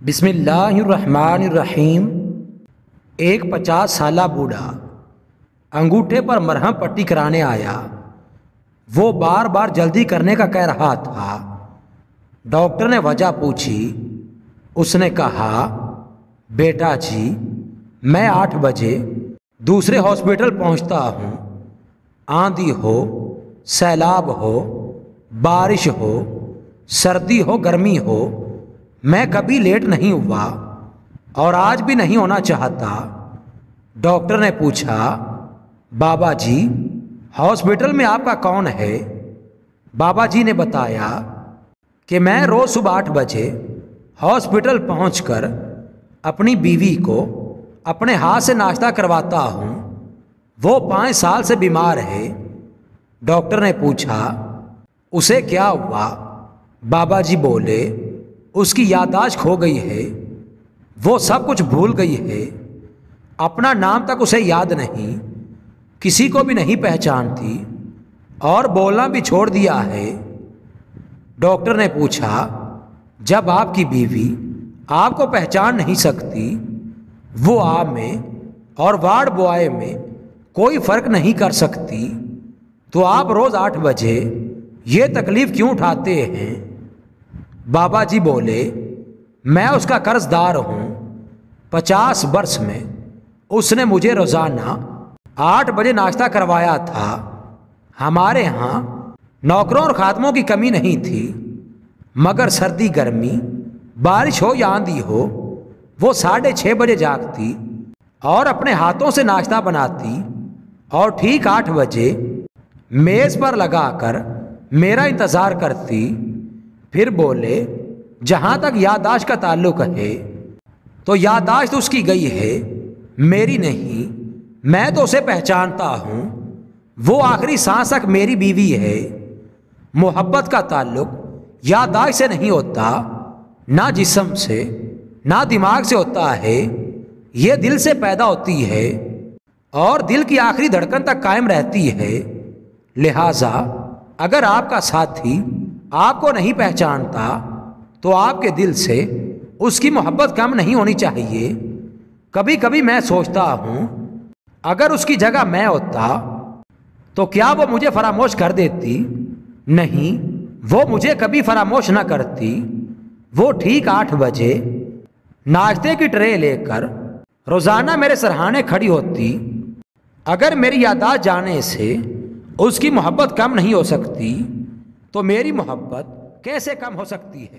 بسم اللہ الرحمن الرحیم۔ ایک 50 سالہ بوڑھا انگوٹھے پر مرہم پٹی کرانے آیا۔ وہ بار بار جلدی کرنے کا کہہ رہا تھا۔ ڈاکٹر نے وجہ پوچھی۔ اس نے کہا، بیٹا جی میں 8 بجے دوسرے ہاسپٹل پہنچتا ہوں۔ آندھی ہو، سیلاب ہو، بارش ہو، سردی ہو، گرمی ہو، میں کبھی لیٹ نہیں ہوا اور آج بھی نہیں ہونا چاہتا۔ ڈاکٹر نے پوچھا، بابا جی ہاسپٹل میں آپ کا کون ہے؟ بابا جی نے بتایا کہ میں روز صبح 8 بجے ہاسپٹل پہنچ کر اپنی بیوی کو اپنے ہاتھ سے ناشتہ کرواتا ہوں۔ وہ 5 سال سے بیمار ہے۔ ڈاکٹر نے پوچھا، اسے کیا ہوا؟ بابا جی بولے، اس کی یادداشت کھو گئی ہے، وہ سب کچھ بھول گئی ہے، اپنا نام تک اسے یاد نہیں، کسی کو بھی نہیں پہچانتی اور بولنا بھی چھوڑ دیا ہے۔ ڈاکٹر نے پوچھا، جب آپ کی بیوی آپ کو پہچان نہیں سکتی، وہ آپ میں اور وارڈ بوائے میں کوئی فرق نہیں کر سکتی، تو آپ روز 8 بجے یہ تکلیف کیوں اٹھاتے ہیں؟ بابا جی بولے، میں اس کا قرض دار ہوں۔ 50 برس میں اس نے مجھے روزانہ 8 بجے ناشتہ کروایا تھا۔ ہمارے ہاں نوکروں اور خادموں کی کمی نہیں تھی، مگر سردی گرمی، بارش ہو یا آندھی ہو، وہ 6:30 بجے جاگتی اور اپنے ہاتھوں سے ناشتہ بناتی اور ٹھیک 8 بجے میز پر لگا کر میرا انتظار کرتی۔ پھر بولے، جہاں تک یادداشت کا تعلق ہے تو یادداشت اس کی گئی ہے، میری نہیں۔ میں تو اسے پہچانتا ہوں، وہ آخری سانس تک میری بیوی ہے۔ محبت کا تعلق یادداشت سے نہیں ہوتا، نہ جسم سے، نہ دماغ سے ہوتا ہے، یہ دل سے پیدا ہوتی ہے اور دل کی آخری دھڑکن تک قائم رہتی ہے۔ لہٰذا اگر آپ کا ساتھی آپ کو نہیں پہچانتا تو آپ کے دل سے اس کی محبت کم نہیں ہونی چاہیے۔ کبھی کبھی میں سوچتا ہوں، اگر اس کی جگہ میں ہوتا تو کیا وہ مجھے فراموش کر دیتی؟ نہیں، وہ مجھے کبھی فراموش نہ کرتی۔ وہ ٹھیک 8 بجے ناشتے کی ٹرے لے کر روزانہ میرے سرہانے کھڑی ہوتی۔ اگر میری یادداشت جانے سے اس کی محبت کم نہیں ہو سکتی تو میری محبت کیسے کم ہو سکتی ہے؟